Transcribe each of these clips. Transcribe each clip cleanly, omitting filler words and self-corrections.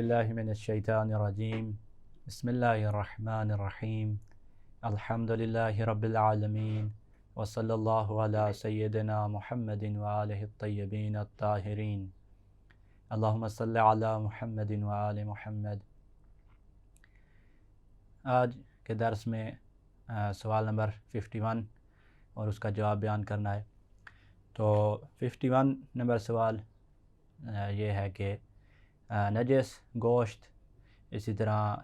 باللہ من الشیطان الرجیم بسم اللہ الرحمن الرحیم الحمد للہ رب العالمین وصلی اللہ علی سیدنا محمد وآلہ الطیبین الطاہرین اللہم صلی علی محمد وآل محمد۔ آج کے درس میں سوال نمبر 51 اور اس کا جواب بیان کرنا ہے۔ تو 51 نمبر سوال یہ ہے کہ نجس گوشت، اسی طرح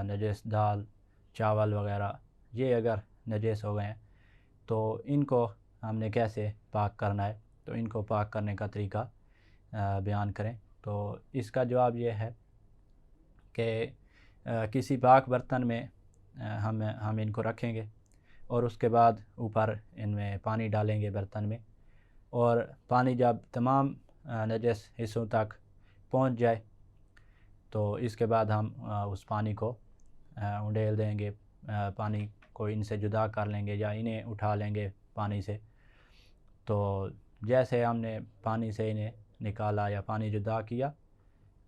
نجس دال چاول وغیرہ یہ اگر نجس ہو گئے ہیں تو ان کو ہم نے کیسے پاک کرنا ہے، تو ان کو پاک کرنے کا طریقہ بیان کریں۔ تو اس کا جواب یہ ہے کہ کسی پاک برتن میں ہم ان کو رکھیں گے اور اس کے بعد اوپر ان میں پانی ڈالیں گے برتن میں، اور پانی جب تمام نجس حصوں تک پہنچ جائے تو اس کے بعد ہم اس پانی کو انڈیل دیں گے، پانی کو ان سے جدا کر لیں گے یا انہیں اٹھا لیں گے پانی سے۔ تو جیسے ہم نے پانی سے انہیں نکالا یا پانی جدا کیا،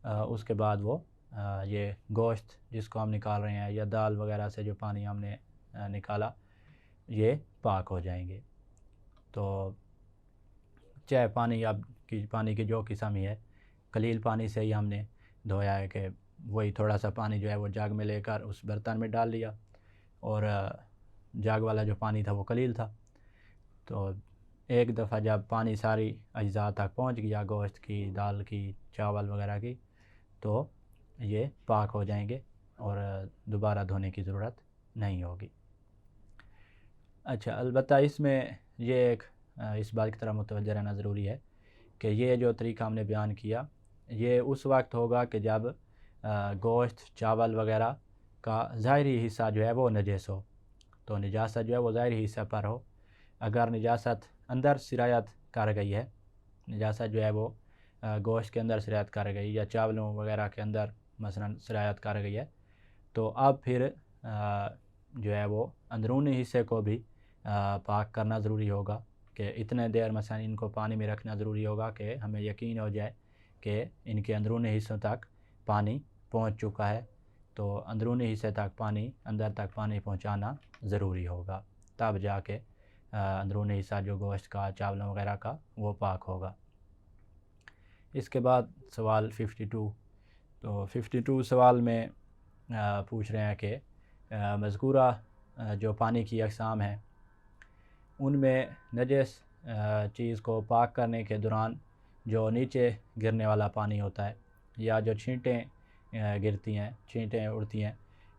اس کے بعد وہ یہ گوشت جس کو ہم نکال رہے ہیں یا دال وغیرہ سے جو پانی ہم نے نکالا یہ پاک ہو جائیں گے۔ تو چاہے پانی کی جو قسم ہی ہے، قلیل پانی سے ہی ہم نے دھویا ہے کہ وہی تھوڑا سا پانی جو ہے وہ جگ میں لے کر اس برتن میں ڈال لیا، اور جگ والا جو پانی تھا وہ قلیل تھا۔ تو ایک دفعہ جب پانی ساری اجزاء تک پہنچ گیا، گوشت کی، دال کی، چاول وغیرہ کی، تو یہ پاک ہو جائیں گے اور دوبارہ دھونے کی ضرورت نہیں ہوگی۔ اچھا، البتہ اس میں یہ ایک اس بات کی طرح متوجہ رہنا ضروری ہے کہ یہ جو طریقہ ہم نے بیان کیا یہ اس وقت ہوگا کہ جب گوشت چاول وغیرہ کا ظاہری حصہ جو ہے وہ نجس ہو، تو نجاست جو ہے وہ ظاہری حصہ پر ہو۔ اگر نجاست اندر سرایت کر گئی ہے، نجاست جو ہے وہ گوشت کے اندر سرایت کر گئی یا چاولوں وغیرہ کے اندر مثلا سرایت کر گئی ہے، تو اب پھر جو ہے وہ اندرونی حصے کو بھی پاک کرنا ضروری ہوگا، کہ اتنے دیر مثلا ان کو پانی میں رکھنا ضروری ہوگا کہ ہمیں یقین ہو جائے کہ ان کے اندرونی حصوں تک پانی پہنچ چکا ہے۔ تو اندرونی حصے تک پانی، اندر تک پانی پہنچانا ضروری ہوگا، تب جا کے اندرونی حصہ جو گوشت کا، چاولوں وغیرہ کا، وہ پاک ہوگا۔ اس کے بعد سوال 52، تو 52 سوال میں پوچھ رہے ہیں کہ مذکورہ جو پانی کی اقسام ہیں ان میں نجس چیز کو پاک کرنے کے دوران جو نیچے گرنے والا پانی ہوتا ہے یا جو چھینٹیں گرتی ہیں، چھینٹیں اڑتی ہیں،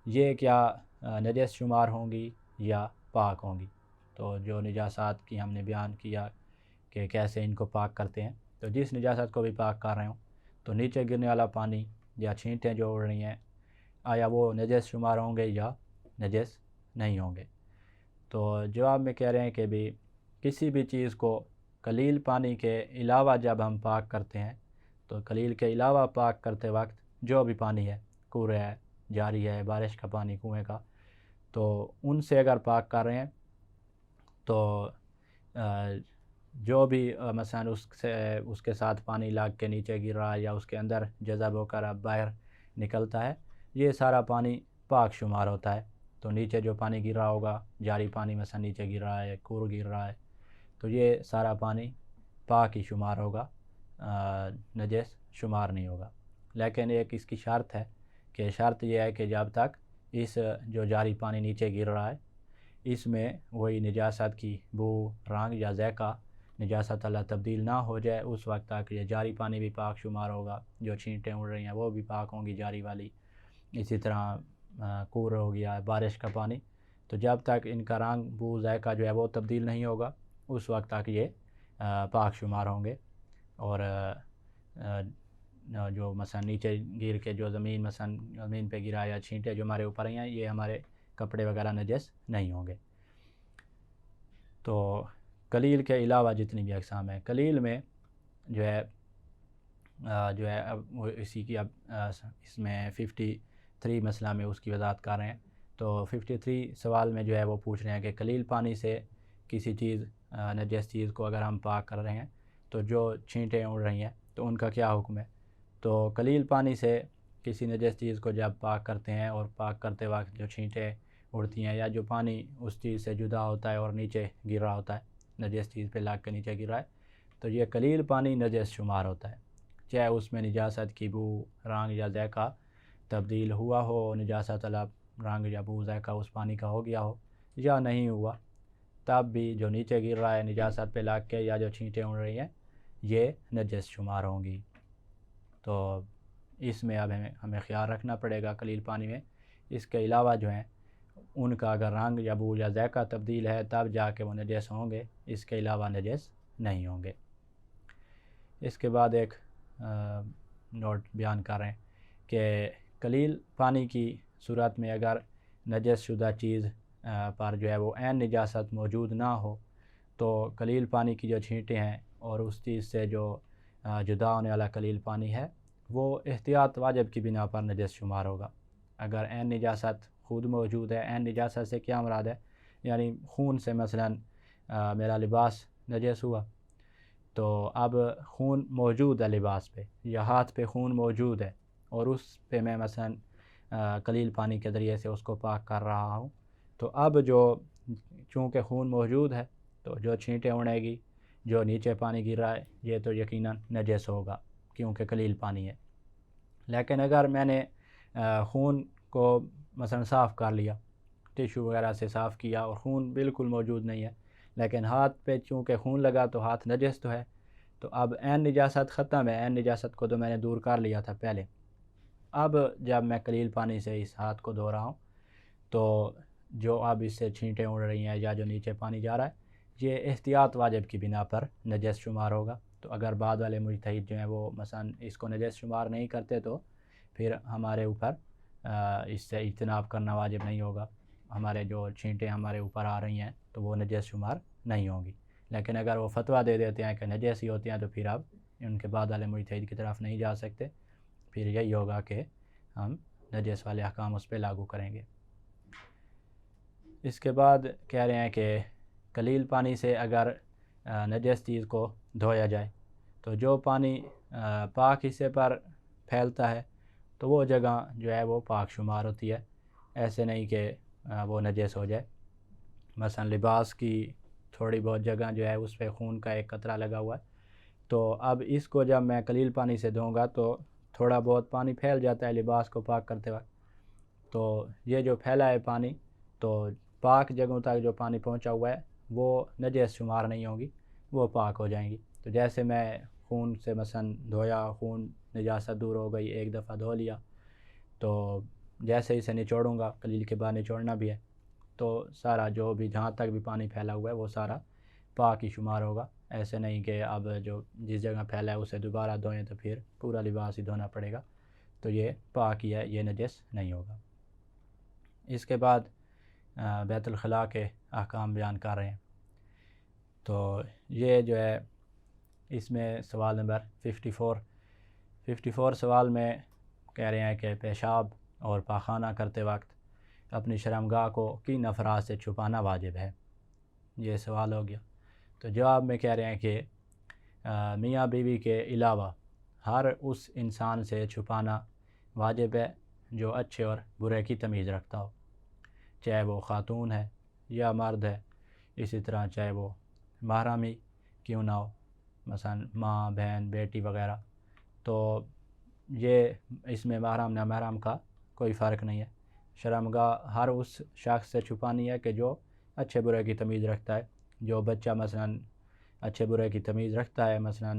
یہ کیا نجس شمار ہوں گی یا پاک ہوں گی؟ تو جو نجاسات کی ہم نے بیان کیا کہ کیسے ان کو پاک کرتے ہیں، تو جس نجاست کو بھی پاک کر رہے ہوں تو نیچے گرنے والا پانی یا چھینٹیں جو اڑ رہی ہیں، آیا وہ نجس شمار ہوں گے یا نجس نہیں ہوں گے؟ تو جواب میں کہہ رہے ہیں کہ بھی کسی بھی چیز کو قلیل پانی کے علاوہ جب ہم پاک کرتے ہیں، تو قلیل کے علاوہ پاک کرتے وقت جو بھی پانی ہے، کوڑے ہے، جاری ہے، بارش کا پانی، کنویں کا، تو ان سے اگر پاک کر رہے ہیں تو جو بھی مثلا اس کے ساتھ پانی لگ کے نیچے گر رہا ہے یا اس کے اندر جذب ہو کر اب باہر نکلتا ہے، یہ سارا پانی پاک شمار ہوتا ہے۔ تو نیچے جو پانی گر رہا ہوگا، جاری پانی مثلا نیچے گر رہا ہے، کور گر رہا ہے، تو یہ سارا پانی پاک ہی شمار ہوگا، نجس شمار نہیں ہوگا۔ لیکن ایک اس کی شرط ہے، کہ شرط یہ ہے کہ جب تک اس جو جاری پانی نیچے گر رہا ہے اس میں وہی نجاست کی بو، رنگ یا ذائقہ نجاست اللہ تبدیل نہ ہو جائے، اس وقت تک یہ جاری پانی بھی پاک شمار ہوگا، جو چھینٹیں اڑ رہی ہیں وہ بھی پاک ہوں گی جاری والی، اسی طرح کور ہو گیا، بارش کا پانی۔ تو جب تک ان کا رنگ، بو، ذائقہ جو ہے وہ تبدیل نہیں ہوگا اس وقت تک یہ پاک شمار ہوں گے۔ اور جو مثلا نیچے گر کے جو زمین پہ گرا یا چھینٹیں جو ہمارے اوپر ہیں، یہ ہمارے کپڑے وغیرہ نجس نہیں ہوں گے۔ تو قلیل کے علاوہ جتنی بھی اقسام ہیں، قلیل میں جو ہے اب وہ اسی کی اب اس میں 53 مسئلہ میں اس کی وضاحت کر رہے ہیں۔ تو 53 سوال میں جو ہے وہ پوچھ رہے ہیں کہ قلیل پانی سے کسی چیز، نجس چیز کو اگر ہم پاک کر رہے ہیں تو جو چھینٹیں اڑ رہی ہیں تو ان کا کیا حکم ہے؟ تو قلیل پانی سے کسی نجس چیز کو جب پاک کرتے ہیں اور پاک کرتے وقت جو چھینٹیں اڑتی ہیں یا جو پانی اس چیز سے جدا ہوتا ہے اور نیچے گر رہا ہوتا ہے، نجس چیز پہ لگ کے نیچے گر رہا ہے، تو یہ قلیل پانی نجس شمار ہوتا ہے، چاہے اس میں نجاست کی بو، رنگ یا ذائقہ تبدیل ہوا ہو، نجاست والا رنگ یا بو ذائقہ اس پانی کا ہو گیا ہو یا نہیں ہوا، تب بھی جو نیچے گر رہا ہے نجاست پہ لگ کے یا جو چھینٹیں اڑ رہی ہیں یہ نجس شمار ہوں گی۔ تو اس میں اب ہمیں خیال رکھنا پڑے گا قلیل پانی میں۔ اس کے علاوہ جو ہیں ان کا اگر رنگ یا بو یا ذائقہ تبدیل ہے تب جا کے وہ نجس ہوں گے، اس کے علاوہ نجس نہیں ہوں گے۔ اس کے بعد ایک نوٹ بیان کر رہے ہیں کہ قلیل پانی کی صورت میں اگر نجس شدہ چیز پر جو ہے وہ عین نجاست موجود نہ ہو تو قلیل پانی کی جو چھینٹیں ہیں اور اس چیز سے جو جدا ہونے والا قلیل پانی ہے وہ احتیاط واجب کی بنا پر نجس شمار ہوگا۔ اگر عین نجاست خود موجود ہے، عین نجاست سے کیا مراد ہے؟ یعنی خون سے مثلا میرا لباس نجس ہوا، تو اب خون موجود ہے لباس پہ یا ہاتھ پہ خون موجود ہے اور اس پہ میں مثلا قلیل پانی کے ذریعے سے اس کو پاک کر رہا ہوں، تو اب جو چونکہ خون موجود ہے تو جو چھینٹیں اڑے گی، جو نیچے پانی گر رہا ہے یہ تو یقیناً نجس ہوگا کیونکہ قلیل پانی ہے۔ لیکن اگر میں نے خون کو مثلا صاف کر لیا، ٹیشو وغیرہ سے صاف کیا اور خون بالکل موجود نہیں ہے، لیکن ہاتھ پہ چونکہ خون لگا تو ہاتھ نجس تو ہے، تو اب عین نجاست ختم ہے، عین نجاست کو تو میں نے دور کر لیا تھا پہلے، اب جب میں قلیل پانی سے اس ہاتھ کو دھو رہا ہوں تو جو اب اس سے چھینٹیں اڑ رہی ہیں یا جو نیچے پانی جا رہا ہے یہ احتیاط واجب کی بنا پر نجس شمار ہوگا۔ تو اگر بعد والے مجتہد جو ہیں وہ مثلا اس کو نجس شمار نہیں کرتے تو پھر ہمارے اوپر اس سے اجتناب کرنا واجب نہیں ہوگا، ہمارے جو چھینٹیں ہمارے اوپر آ رہی ہیں تو وہ نجس شمار نہیں ہوں گی۔ لیکن اگر وہ فتویٰ دے دیتے ہیں کہ نجس ہی ہوتی ہیں تو پھر اب ان کے بعد والے مجتہد کی طرف نہیں جا سکتے، پھر یہی ہوگا کہ ہم نجس والے احکام اس پہ لاگو کریں گے۔ اس کے بعد کہہ رہے ہیں کہ قلیل پانی سے اگر نجس چیز کو دھویا جائے تو جو پانی پاک حصے پر پھیلتا ہے تو وہ جگہ جو ہے وہ پاک شمار ہوتی ہے، ایسے نہیں کہ وہ نجس ہو جائے۔ مثلا لباس کی تھوڑی بہت جگہ جو ہے اس پہ خون کا ایک قطرہ لگا ہوا ہے، تو اب اس کو جب میں قلیل پانی سے دھوؤں گا تو تھوڑا بہت پانی پھیل جاتا ہے لباس کو پاک کرتے وقت، تو یہ جو پھیلا ہے پانی تو پاک جگہوں تک جو پانی پہنچا ہوا ہے وہ نجس شمار نہیں ہوگی، وہ پاک ہو جائیں گی۔ تو جیسے میں خون سے مثلا دھویا، خون نجاست دور ہو گئی، ایک دفعہ دھو لیا، تو جیسے اسے نچوڑوں گا، قلیل کے بعد نچوڑنا بھی ہے، تو سارا جو بھی جہاں تک بھی پانی پھیلا ہوا ہے وہ سارا پاک ہی شمار ہوگا۔ ایسے نہیں کہ اب جو جس جگہ پھیلا ہے اسے دوبارہ دھوئیں تو پھر پورا لباس ہی دھونا پڑے گا، تو یہ پاک ہی ہے، یہ نجس نہیں ہوگا۔ اس کے بعد بیت الخلاء کے احکام بیان کر رہے ہیں، تو یہ جو ہے اس میں سوال نمبر 54 سوال میں کہہ رہے ہیں کہ پیشاب اور پاخانہ کرتے وقت اپنی شرمگاہ کو کن افراد سے چھپانا واجب ہے، یہ سوال ہو گیا۔ تو جواب میں کہہ رہے ہیں کہ میاں بیوی کے علاوہ ہر اس انسان سے چھپانا واجب ہے جو اچھے اور برے کی تمیز رکھتا ہو، چاہے وہ خاتون ہے یا مرد ہے، اسی طرح چاہے وہ محرمی کیوں نہ ہو، مثلا ماں، بہن، بیٹی وغیرہ، تو یہ اس میں محرم نہ محرم کا کوئی فرق نہیں ہے۔ شرمگاہ ہر اس شخص سے چھپانی ہے کہ جو اچھے برے کی تمیز رکھتا ہے۔ جو بچہ مثلا اچھے برے کی تمیز رکھتا ہے، مثلا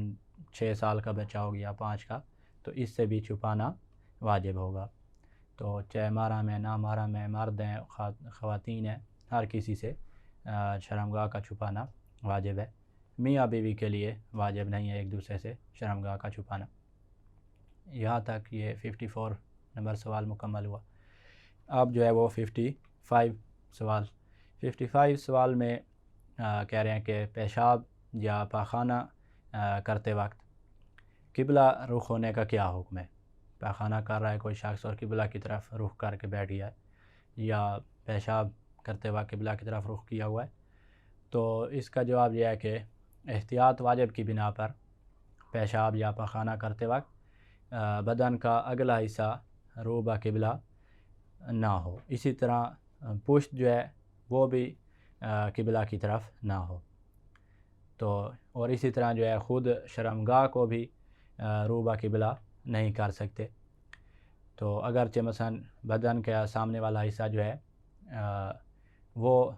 6 سال کا بچہ ہو گیا، 5 کا، تو اس سے بھی چھپانا واجب ہوگا۔ تو چاہے محرم ہے، نہ محرم ہے، مرد ہیں، خواتین ہیں، ہر کسی سے شرمگاہ کا چھپانا واجب ہے۔ میاں بیوی کے لیے واجب نہیں ہے ایک دوسرے سے شرمگاہ کا چھپانا۔ یہاں تک یہ 54 نمبر سوال مکمل ہوا۔ اب جو ہے وہ 55 سوال میں کہہ رہے ہیں کہ پیشاب یا پاخانہ کرتے وقت قبلہ رخ ہونے کا کیا حکم ہے؟ پاخانہ کر رہا ہے کوئی شخص اور قبلہ کی طرف رخ کر کے بیٹھ گیا ہے، یا پیشاب کرتے وقت قبلہ کی طرف رخ کیا ہوا ہے، تو اس کا جواب یہ ہے کہ احتیاط واجب کی بنا پر پیشاب یا پاخانہ کرتے وقت بدن کا اگلا حصہ روبہ قبلہ نہ ہو، اسی طرح پشت جو ہے وہ بھی قبلہ کی طرف نہ ہو، تو اور اسی طرح جو ہے خود شرمگاہ کو بھی روبہ قبلہ نہیں کر سکتے۔ تو اگرچہ مثلا بدن کا سامنے والا حصہ جو ہے وہ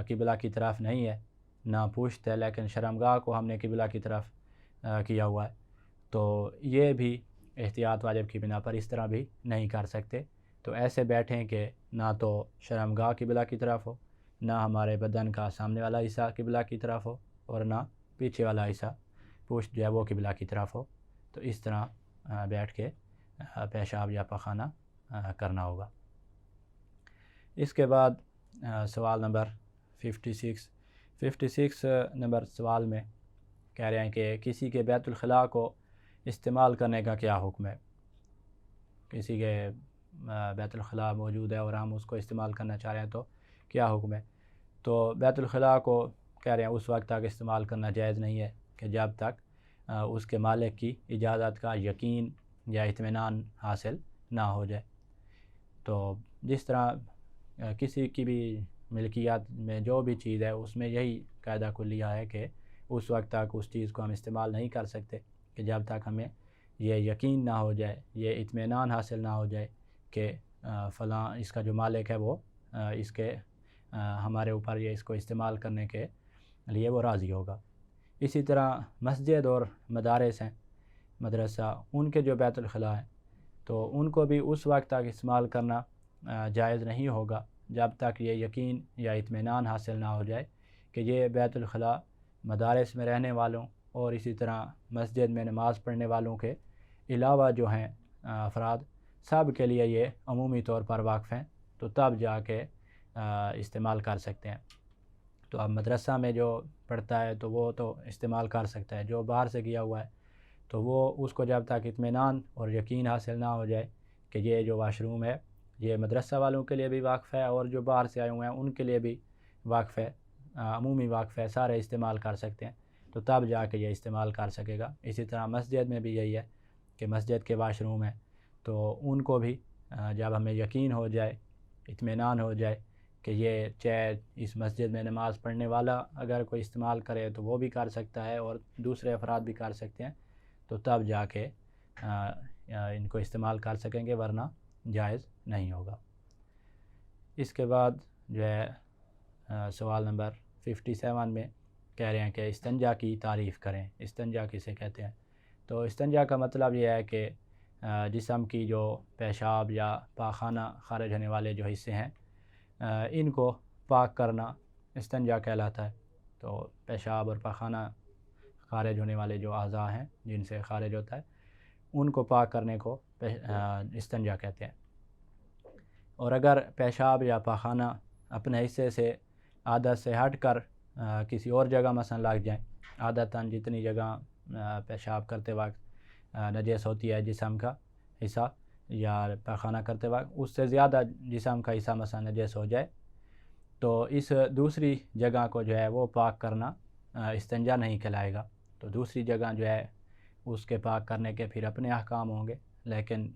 قبلہ کی طرف نہیں ہے، نہ پشت ہے، لیکن شرمگاہ کو ہم نے قبلہ کی طرف کیا ہوا ہے، تو یہ بھی احتیاط واجب کی بنا پر اس طرح بھی نہیں کر سکتے۔ تو ایسے بیٹھیں کہ نہ تو شرمگاہ قبلہ کی طرف ہو، نہ ہمارے بدن کا سامنے والا حصہ قبلہ کی طرف ہو، اور نہ پیچھے والا حصہ پشت جو ہے وہ قبلہ کی طرف ہو، تو اس طرح بیٹھ کے پیشاب یا پخانہ کرنا ہوگا۔ اس کے بعد سوال نمبر 56 نمبر سوال میں کہہ رہے ہیں کہ کسی کے بیت الخلاء کو استعمال کرنے کا کیا حکم ہے؟ کسی کے بیت الخلاء موجود ہے اور ہم اس کو استعمال کرنا چاہ رہے ہیں تو کیا حکم ہے؟ تو بیت الخلاء کو کہہ رہے ہیں اس وقت تک استعمال کرنا جائز نہیں ہے کہ جب تک اس کے مالک کی اجازت کا یقین یا اطمینان حاصل نہ ہو جائے۔ تو جس طرح کسی کی بھی ملکیت میں جو بھی چیز ہے اس میں یہی قاعدہ کلیہ ہے کہ اس وقت تک اس چیز کو ہم استعمال نہیں کر سکتے کہ جب تک ہمیں یہ یقین نہ ہو جائے، یہ اطمینان حاصل نہ ہو جائے کہ فلاں اس کا جو مالک ہے وہ اس کے ہمارے اوپر یہ اس کو استعمال کرنے کے لیے وہ راضی ہوگا۔ اسی طرح مسجد اور مدارس ہیں، مدرسہ، ان کے جو بیت الخلاء ہیں تو ان کو بھی اس وقت تک استعمال کرنا جائز نہیں ہوگا جب تک یہ یقین یا اطمینان حاصل نہ ہو جائے کہ یہ بیت الخلاء مدارس میں رہنے والوں اور اسی طرح مسجد میں نماز پڑھنے والوں کے علاوہ جو ہیں افراد سب کے لیے یہ عمومی طور پر واقف ہیں، تو تب جا کے استعمال کر سکتے ہیں۔ تو اب مدرسہ میں جو پڑھتا ہے تو وہ تو استعمال کر سکتا ہے، جو باہر سے کیا ہوا ہے تو وہ اس کو جب تک اطمینان اور یقین حاصل نہ ہو جائے کہ یہ جو واش روم ہے یہ مدرسہ والوں کے لیے بھی واقف ہے اور جو باہر سے آئے ہوئے ہیں ان کے لیے بھی واقف ہے، عمومی واقف ہے، سارے استعمال کر سکتے ہیں، تو تب جا کے یہ استعمال کر سکے گا۔ اسی طرح مسجد میں بھی یہی ہے کہ مسجد کے واش روم ہیں تو ان کو بھی جب ہمیں یقین ہو جائے، اطمینان ہو جائے کہ یہ چاہے اس مسجد میں نماز پڑھنے والا اگر کوئی استعمال کرے تو وہ بھی کر سکتا ہے اور دوسرے افراد بھی کر سکتے ہیں، تو تب جا کے ان کو استعمال کر سکیں گے، ورنہ جائز نہیں ہوگا۔ اس کے بعد جو ہے سوال نمبر 57 میں کہہ رہے ہیں کہ استنجا کی تعریف کریں۔ استنجا کسے کہتے ہیں؟ تو استنجا کا مطلب یہ ہے کہ جسم کی جو پیشاب یا پاخانہ خارج ہونے والے جو حصے ہیں ان کو پاک کرنا استنجا کہلاتا ہے۔ تو پیشاب اور پاخانہ خارج ہونے والے جو اعضاء ہیں جن سے خارج ہوتا ہے ان کو پاک کرنے کو استنجا کہتے ہیں۔ اور اگر پیشاب یا پاخانہ اپنے حصے سے عادت سے ہٹ کر کسی اور جگہ مثلا لگ جائیں، عادتاً جتنی جگہ پیشاب کرتے وقت نجس ہوتی ہے جسم کا حصہ یا پاخانہ کرتے وقت اس سے زیادہ جسم کا حصہ مثلا نجس ہو جائے تو اس دوسری جگہ کو جو ہے وہ پاک کرنا استنجا نہیں کہلائے گا۔ تو دوسری جگہ جو ہے اس کے پاک کرنے کے پھر اپنے احکام ہوں گے، لیکن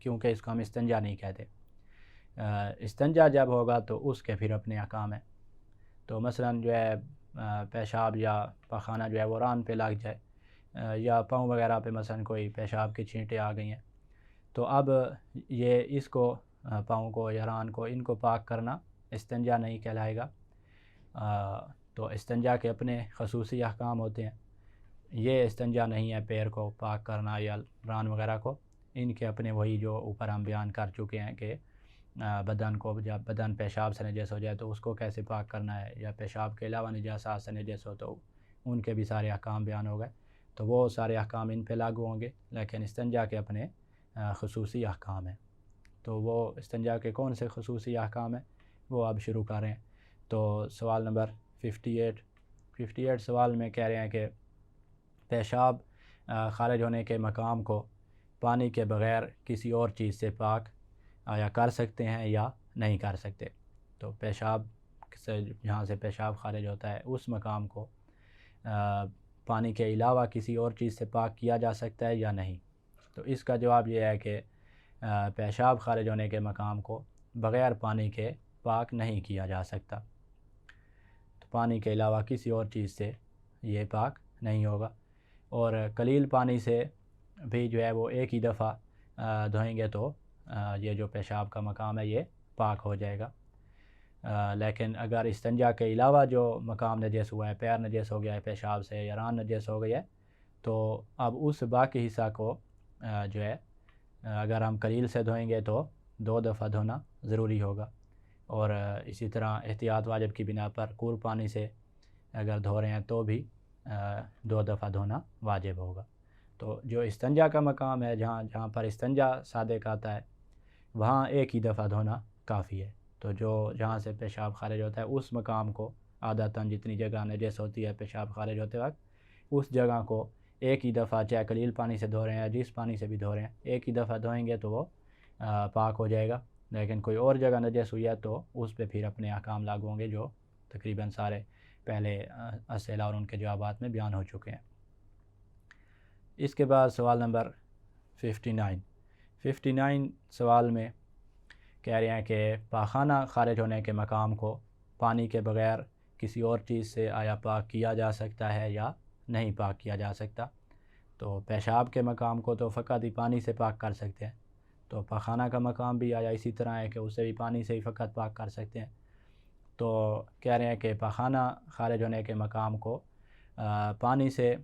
کیونکہ اس کو ہم استنجا نہیں کہتے، استنجا جب ہوگا تو اس کے پھر اپنے احکام ہیں۔ تو مثلا جو ہے پیشاب یا پاخانہ جو ہے وہ ران پہ لگ جائے یا پاؤں وغیرہ پہ مثلا کوئی پیشاب کی چھینٹیں آ گئی ہیں، تو اب یہ اس کو پاؤں کو یا ران کو ان کو پاک کرنا استنجا نہیں کہلائے گا۔ تو استنجا کے اپنے خصوصی احکام ہوتے ہیں، یہ استنجا نہیں ہے پیر کو پاک کرنا یا ران وغیرہ کو، ان کے اپنے وہی جو اوپر ہم بیان کر چکے ہیں کہ بدن کو جب بدن پیشاب سے نجس ہو جائے تو اس کو کیسے پاک کرنا ہے، یا پیشاب کے علاوہ نجاسات سے نجس ہو تو ان کے بھی سارے احکام بیان ہو گئے، تو وہ سارے احکام ان پہ لاگو ہوں گے، لیکن استنجا کے اپنے خصوصی احکام ہیں۔ تو وہ استنجا کے کون سے خصوصی احکام ہیں وہ اب شروع کر رہے ہیں۔ تو سوال نمبر 58 سوال میں کہہ رہے ہیں کہ پیشاب خارج ہونے کے مقام کو پانی کے بغیر کسی اور چیز سے پاک آیا کر سکتے ہیں یا نہیں کر سکتے؟ تو پیشاب سے جہاں سے پیشاب خارج ہوتا ہے اس مقام کو پانی کے علاوہ کسی اور چیز سے پاک کیا جا سکتا ہے یا نہیں؟ تو تو اس کا جواب یہ ہے کہ پیشاب خارج ہونے کے مقام کو بغیر پانی کے پاک نہیں کیا جا سکتا، تو پانی کے علاوہ کسی اور چیز سے یہ پاک نہیں ہوگا، اور قلیل پانی سے بھی جو ہے وہ ایک ہی دفعہ دھوئیں گے تو یہ جو پیشاب کا مقام ہے یہ پاک ہو جائے گا۔ لیکن اگر استنجا کے علاوہ جو مقام نجس ہوا ہے، پیر نجس ہو گیا ہے پیشاب سے یا ران نجس ہو گئی ہے، تو اب اس باقی حصہ کو جو ہے اگر ہم قلیل سے دھوئیں گے تو 2 دفعہ دھونا ضروری ہوگا، اور اسی طرح احتیاط واجب کی بنا پر کور پانی سے اگر دھو رہے ہیں تو بھی 2 دفعہ دھونا واجب ہوگا۔ تو جو استنجا کا مقام ہے، جہاں پر استنجا صادق آتا ہے، وہاں ایک ہی دفعہ دھونا کافی ہے۔ تو جہاں سے پیشاب خارج ہوتا ہے اس مقام کو عادتاً جتنی جگہ نجس ہوتی ہے پیشاب خارج ہوتے وقت، اس جگہ کو ایک ہی دفعہ، چاہے قلیل پانی سے دھو رہے ہیں یا جس پانی سے بھی دھو رہے ہیں، ایک ہی دفعہ دھوئیں گے تو وہ پاک ہو جائے گا۔ لیکن کوئی اور جگہ نجس ہوئی ہے تو اس پہ پھر اپنے احکام لاگو ہوں گے، جو تقریباً سارے پہلے اسئلہ اور ان کے جوابات میں بیان ہو چکے ہیں۔ اس کے بعد سوال نمبر 59 سوال میں کہہ رہے ہیں کہ پاخانہ خارج ہونے کے مقام کو پانی کے بغیر کسی اور چیز سے آیا پاک کیا جا سکتا ہے یا نہیں پاک کیا جا سکتا؟ تو پیشاب کے مقام کو تو فقط ہی پانی سے پاک کر سکتے ہیں، تو پاخانہ کا مقام بھی آیا اسی طرح ہے کہ اسے بھی پانی سے ہی فقط پاک کر سکتے ہیں۔ تو کہہ رہے ہیں کہ پاخانہ خارج ہونے کے مقام کو پانی سے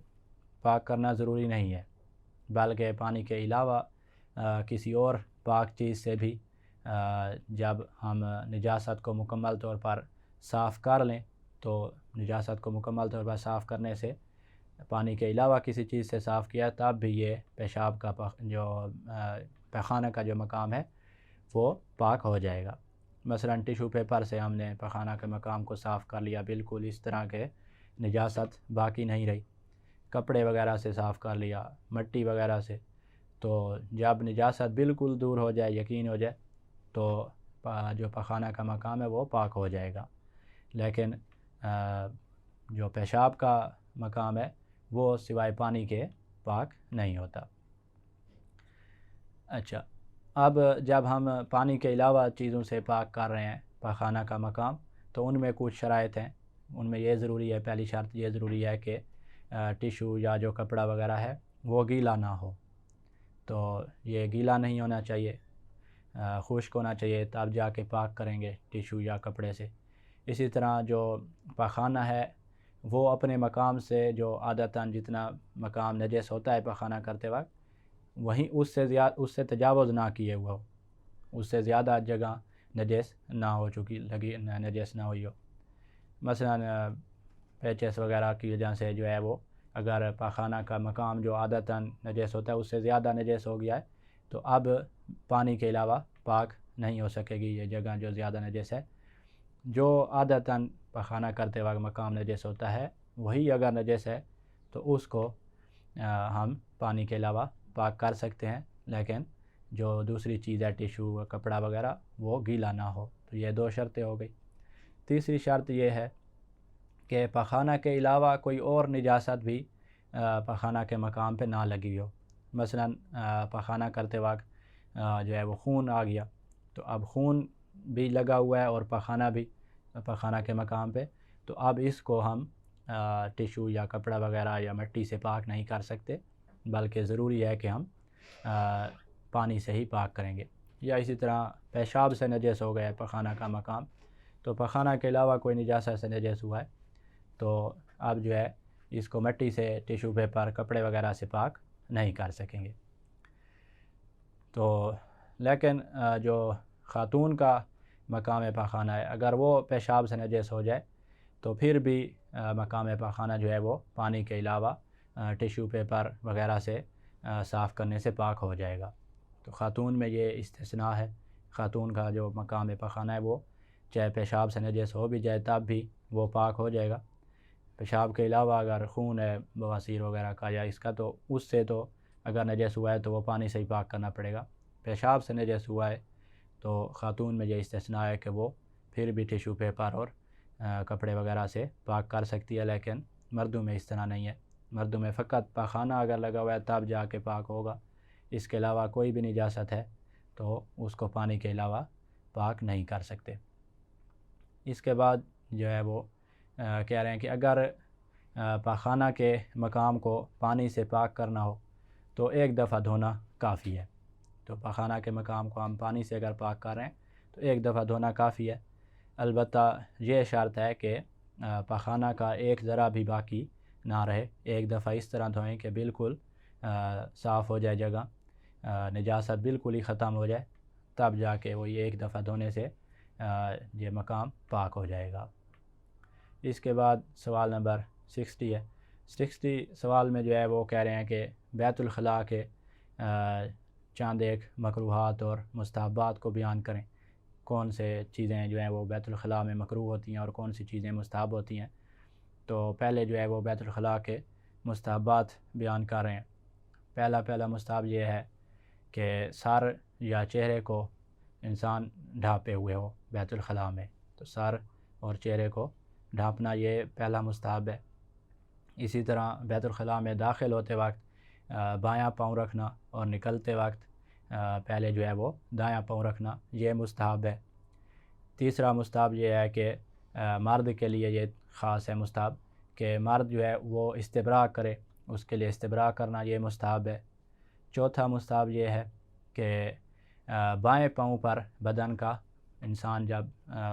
پاک کرنا ضروری نہیں ہے، بلکہ پانی کے علاوہ کسی اور پاک چیز سے بھی جب ہم نجاست کو مکمل طور پر صاف کر لیں، تو نجاست کو مکمل طور پر صاف کرنے سے پانی کے علاوہ کسی چیز سے صاف کیا تب بھی یہ پیشاب کا جو پاخانہ کا جو مقام ہے وہ پاک ہو جائے گا۔ مثلاً ٹیشو پیپر سے ہم نے پاخانہ کے مقام کو صاف کر لیا، بالکل اس طرح کے نجاست باقی نہیں رہی، کپڑے وغیرہ سے صاف کر لیا، مٹی وغیرہ سے، تو جب نجاست بالکل دور ہو جائے، یقین ہو جائے، تو جو پاخانہ کا مقام ہے وہ پاک ہو جائے گا۔ لیکن جو پیشاب کا مقام ہے وہ سوائے پانی کے پاک نہیں ہوتا۔ اچھا، اب جب ہم پانی کے علاوہ چیزوں سے پاک کر رہے ہیں پاخانہ کا مقام، تو ان میں کچھ شرائط ہیں۔ ان میں یہ ضروری ہے، پہلی شرط یہ ضروری ہے کہ ٹیشو یا جو کپڑا وغیرہ ہے وہ گیلا نہ ہو، تو یہ گیلا نہیں ہونا چاہیے، خشک ہونا چاہیے، تب جا کے پاک کریں گے ٹیشو یا کپڑے سے۔ اسی طرح جو پاخانہ ہے وہ اپنے مقام سے جو عادتاً جتنا مقام نجس ہوتا ہے پاخانہ کرتے وقت، وہیں اس سے تجاوز نہ کیے ہوا ہو، اس سے زیادہ جگہ نجس نہ ہو چکی لگی، نجس نہ ہوئی ہو۔ مثلاً پیچس وغیرہ کی وجہ سے جو ہے وہ اگر پاخانہ کا مقام جو عادتاً نجس ہوتا ہے اس سے زیادہ نجس ہو گیا ہے، تو اب پانی کے علاوہ پاک نہیں ہو سکے گی یہ جگہ جو زیادہ نجس ہے۔ جو عادتاً پاخانہ کرتے وقت مقام نجس ہوتا ہے وہی اگر نجس ہے تو اس کو ہم پانی کے علاوہ پاک کر سکتے ہیں، لیکن جو دوسری چیز ہے ٹیشو کپڑا وغیرہ وہ گیلا نہ ہو۔ تو یہ 2 شرطیں ہو گئی۔ تیسری شرط یہ ہے کہ پاخانہ کے علاوہ کوئی اور نجاست بھی پاخانہ کے مقام پہ نہ لگی ہو۔ مثلاً پاخانہ کرتے وقت جو ہے وہ خون آ گیا، تو اب خون بھی لگا ہوا ہے اور پاخانہ بھی پاخانہ کے مقام پہ، تو اب اس کو ہم ٹیشو یا کپڑا وغیرہ یا مٹی سے پاک نہیں کر سکتے، بلکہ ضروری ہے کہ ہم پانی سے ہی پاک کریں گے۔ یا اسی طرح پیشاب سے نجس ہو گیا ہے پاخانہ کا مقام، تو پاخانہ کے علاوہ کوئی نجاست سے نجس ہوا ہے، تو اب جو ہے اس کو مٹی سے، ٹیشو پیپر، کپڑے وغیرہ سے پاک نہیں کر سکیں گے۔ تو لیکن جو خاتون کا مقام پاخانہ ہے اگر وہ پیشاب سے نجس ہو جائے تو پھر بھی مقام پاخانہ جو ہے وہ پانی کے علاوہ ٹیشو پیپر وغیرہ سے صاف کرنے سے پاک ہو جائے گا۔ تو خاتون میں یہ استثناء ہے، خاتون کا جو مقام پاخانہ ہے وہ چاہے پیشاب سے نجس ہو بھی جائے تب بھی وہ پاک ہو جائے گا۔ پیشاب کے علاوہ اگر خون ہے بواسیر وغیرہ کا یا اس کا، تو اس سے تو اگر نجس ہوا ہے تو وہ پانی سے ہی پاک کرنا پڑے گا۔ پیشاب سے نجس ہوا ہے تو خاتون میں یہ استثناء ہے کہ وہ پھر بھی ٹیشو پیپر اور کپڑے وغیرہ سے پاک کر سکتی ہے، لیکن مردوں میں اس طرح نہیں ہے۔ مردوں میں فقط پاخانہ اگر لگا ہوا ہے تب جا کے پاک ہوگا، اس کے علاوہ کوئی بھی نجاست ہے تو اس کو پانی کے علاوہ پاک نہیں کر سکتے۔ اس کے بعد جو ہے وہ کہہ رہے ہیں کہ اگر پاخانہ کے مقام کو پانی سے پاک کرنا ہو تو ایک دفعہ دھونا کافی ہے۔ تو پاخانہ کے مقام کو ہم پانی سے اگر پاک کر رہے ہیں تو ایک دفعہ دھونا کافی ہے۔ البتہ یہ شرط ہے کہ پاخانہ کا ایک ذرا بھی باقی نہ رہے، ایک دفعہ اس طرح دھوئیں کہ بالکل صاف ہو جائے جگہ، نجاست بالکل ہی ختم ہو جائے، تب جا کے وہ ایک دفعہ دھونے سے یہ مقام پاک ہو جائے گا۔ اس کے بعد سوال نمبر 60 ہے۔ 60 سوال میں جو ہے وہ کہہ رہے ہیں کہ بیت الخلاء کے چند ایک مکروہات اور مستحبات کو بیان کریں، کون سے چیزیں جو ہیں وہ بیت الخلاء میں مکروہ ہوتی ہیں اور کون سی چیزیں مستحب ہوتی ہیں۔ تو پہلے جو ہے وہ بیت الخلاء کے مستحبات بیان کر رہے ہیں۔ پہلا مستحب یہ ہے کہ سر یا چہرے کو انسان ڈھانپے ہوئے ہو بیت الخلاء میں، تو سر اور چہرے کو ڈھانپنا یہ پہلا مستحب ہے۔ اسی طرح بیت الخلاء میں داخل ہوتے وقت بایاں پاؤں رکھنا اور نکلتے وقت پہلے جو ہے وہ دایاں پاؤں رکھنا یہ مستحب ہے۔ تیسرا مستحب یہ ہے کہ مرد کے لیے یہ خاص ہے مستحب کہ مرد جو ہے وہ استبراء کرے، اس کے لیے استبراء کرنا یہ مستحب ہے۔ چوتھا مستحب یہ ہے کہ بائیں پاؤں پر بدن کا، انسان جب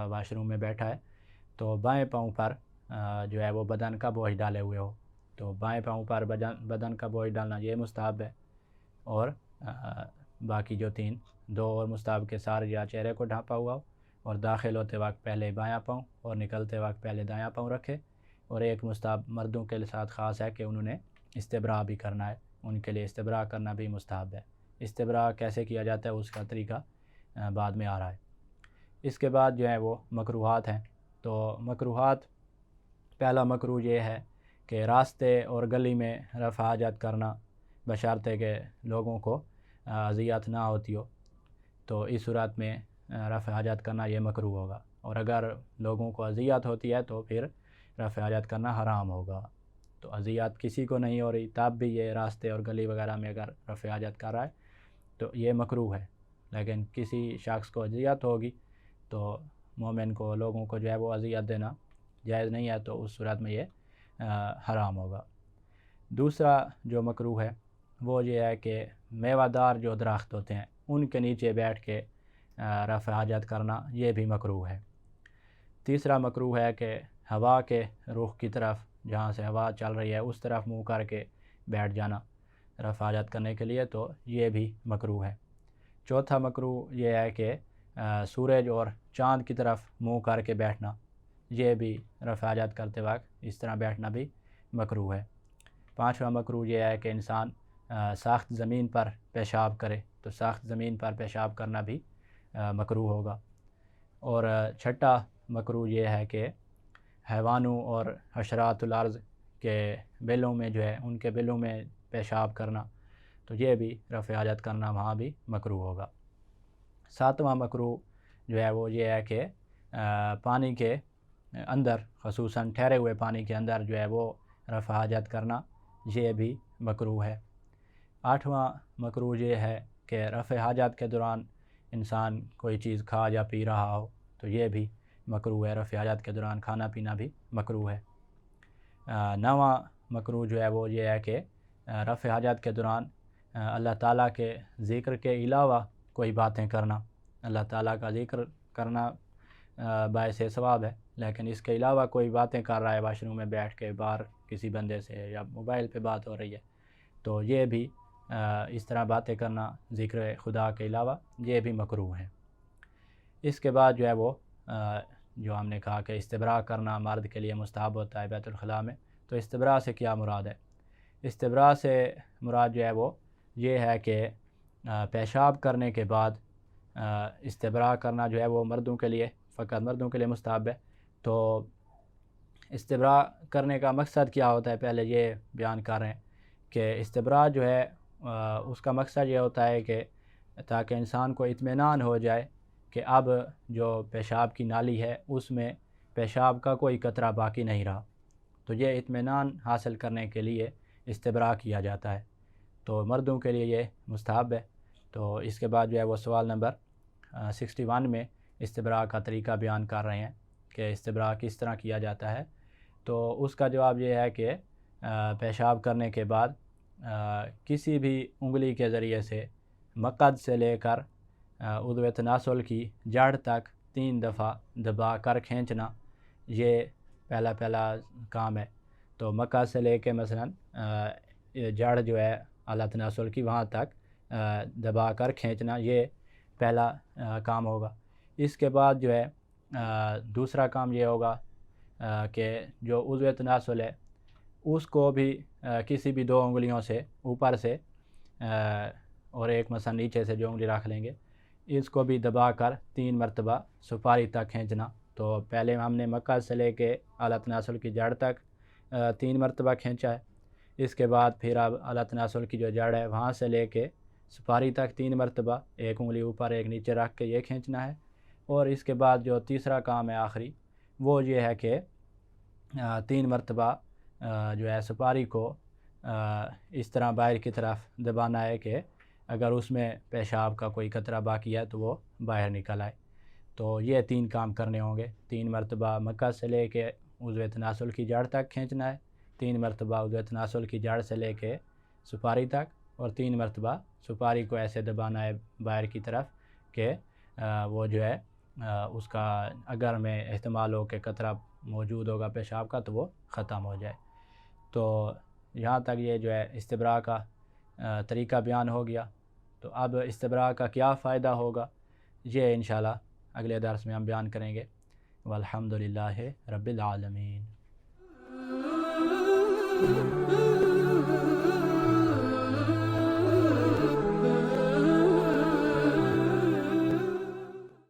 واش روم میں بیٹھا ہے تو بائیں پاؤں پر جو ہے وہ بدن کا بوجھ ڈالے ہوئے ہو، تو بائیں پاؤں پر بدن کا بوجھ ڈالنا یہ مستحب ہے۔ اور باقی جو دو اور مستحب کے سر یا چہرے کو ڈھانپا ہوا ہو، اور داخل ہوتے وقت پہلے بایاں پاؤں اور نکلتے وقت پہلے دایاں پاؤں رکھے۔ اور ایک مستحب مردوں کے ساتھ خاص ہے کہ انہوں نے استبراء بھی کرنا ہے، ان کے لیے استبراء کرنا بھی مستحب ہے۔ استبراء کیسے کیا جاتا ہے اس کا طریقہ بعد میں آ رہا ہے۔ اس کے بعد جو ہے وہ مکروہات ہیں۔ تو مکروہات، پہلا مکروہ یہ ہے کہ راستے اور گلی میں رفع حاجت کرنا بشرطے کہ لوگوں کو اذیت نہ ہوتی ہو، تو اس صورت میں رفع حاجت کرنا یہ مکروہ ہوگا، اور اگر لوگوں کو اذیت ہوتی ہے تو پھر رفع حاجت کرنا حرام ہوگا۔ تو اذیت کسی کو نہیں ہو رہی تب بھی یہ راستے اور گلی وغیرہ میں اگر رفع حاجت کر رہا ہے تو یہ مکروہ ہے، لیکن کسی شخص کو اذیت ہوگی تو مومن کو، لوگوں کو جو ہے وہ اذیت دینا جائز نہیں ہے، تو اس صورت میں یہ حرام ہوگا۔ دوسرا جو مکروہ ہے وہ یہ ہے کہ میوہ دار جو درخت ہوتے ہیں ان کے نیچے بیٹھ کے رفع حاجت کرنا یہ بھی مکروہ ہے۔ تیسرا مکروہ ہے کہ ہوا کے رخ کی طرف، جہاں سے ہوا چل رہی ہے اس طرف منہ کر کے بیٹھ جانا رفع حاجت کرنے کے لیے، تو یہ بھی مکروہ ہے۔ چوتھا مکروہ یہ ہے کہ سورج اور چاند کی طرف منہ کر کے بیٹھنا، یہ بھی رفع حاجت کرتے وقت اس طرح بیٹھنا بھی مکروہ ہے۔ پانچواں مکروہ یہ ہے کہ انسان سخت زمین پر پیشاب کرے، تو سخت زمین پر پیشاب کرنا بھی مکروہ ہوگا۔ اور چھٹا مکروہ یہ ہے کہ حیوانوں اور حشرات الارض کے بلوں میں جو ہے ان کے بلوں میں پیشاب کرنا، تو یہ بھی رفع حاجت کرنا وہاں بھی مکروہ ہوگا۔ ساتواں مکروہ جو ہے وہ یہ ہے کہ پانی کے اندر، خصوصاً ٹھہرے ہوئے پانی کے اندر جو ہے وہ رفع حاجت کرنا یہ بھی مکروہ ہے۔ آٹھواں مکروہ یہ ہے کہ رفع حاجت کے دوران انسان کوئی چیز کھا یا پی رہا ہو، تو یہ بھی مکروہ ہے، رفع حاجت کے دوران کھانا پینا بھی مکروہ ہے۔ نواں مکروہ جو ہے وہ یہ ہے کہ رفع حاجت کے دوران اللہ تعالیٰ کے ذکر کے علاوہ کوئی باتیں کرنا، اللہ تعالیٰ کا ذکر کرنا باعث ثواب ہے، لیکن اس کے علاوہ کوئی باتیں کر رہا ہے واش روم میں بیٹھ کے باہر کسی بندے سے یا موبائل پہ بات ہو رہی ہے، تو یہ بھی اس طرح باتیں کرنا ذکر خدا کے علاوہ یہ بھی مکروہ ہے۔ اس کے بعد جو ہے وہ جو ہم نے کہا کہ استبراء کرنا مرد کے لیے مستحب ہوتا ہے بیت الخلاء میں، تو استبراء سے کیا مراد ہے؟ استبراء سے مراد جو ہے وہ یہ ہے کہ پیشاب کرنے کے بعد استبراء کرنا جو ہے وہ مردوں کے لیے، فقط مردوں کے لیے مستحب ہے۔ تو استبراء کرنے کا مقصد کیا ہوتا ہے پہلے یہ بیان کر رہے ہیں کہ استبراء جو ہے اس کا مقصد یہ ہوتا ہے کہ تاکہ انسان کو اطمینان ہو جائے کہ اب جو پیشاب کی نالی ہے اس میں پیشاب کا کوئی قطرہ باقی نہیں رہا، تو یہ اطمینان حاصل کرنے کے لیے استبراء کیا جاتا ہے۔ تو مردوں کے لیے یہ مستحب ہے۔ تو اس کے بعد جو ہے وہ سوال نمبر 61 میں استبراء کا طریقہ بیان کر رہے ہیں کہ استبراء کس طرح کیا جاتا ہے۔ تو اس کا جواب یہ ہے کہ پیشاب کرنے کے بعد کسی بھی انگلی کے ذریعے سے مقعد سے لے کر عضو تناسل کی جڑ تک 3 دفعہ دبا کر کھینچنا، یہ پہلا کام ہے۔ تو مقعد سے لے کے مثلا جڑ جو ہے اعلی تناسل کی وہاں تک دبا کر کھینچنا، یہ پہلا کام ہوگا۔ اس کے بعد جو ہے دوسرا کام یہ ہوگا کہ جو عضو تناسل ہے اس کو بھی کسی بھی 2 انگلیوں سے اوپر سے اور ایک مثلا نیچے سے جو انگلی رکھ لیں گے، اس کو بھی دبا کر 3 مرتبہ سپاری تک کھینچنا۔ تو پہلے ہم نے مقعد سے لے کے اعلی تناسل کی جڑ تک 3 مرتبہ کھینچا ہے۔ اس کے بعد پھر اب اعلی تناسل کی جو جڑ ہے وہاں سے لے کے سپاری تک 3 مرتبہ، ایک انگلی اوپر ایک نیچے رکھ کے یہ کھینچنا ہے۔ اور اس کے بعد جو تیسرا کام ہے آخری، وہ یہ ہے کہ 3 مرتبہ جو ہے سپاری کو اس طرح باہر کی طرف دبانا ہے کہ اگر اس میں پیشاب کا کوئی قطرہ باقی ہے تو وہ باہر نکل آئے۔ تو یہ 3 کام کرنے ہوں گے۔ 3 مرتبہ مقعد سے لے کے عضو تناسل کی جڑ تک کھینچنا ہے، 3 مرتبہ عضو تناسل کی جڑ سے لے کے سپاری تک، اور 3 مرتبہ سپاری کو ایسے دبانا ہے باہر کی طرف کہ وہ جو ہے اس کا اگر میں احتمال ہو کہ قطرہ موجود ہوگا پیشاب کا تو وہ ختم ہو جائے۔ تو یہاں تک یہ جو ہے استبراء کا طریقہ بیان ہو گیا۔ تو اب استبراء کا کیا فائدہ ہوگا، یہ انشاءاللہ اگلے درس میں ہم بیان کریں گے۔ والحمدللہ رب العالمین۔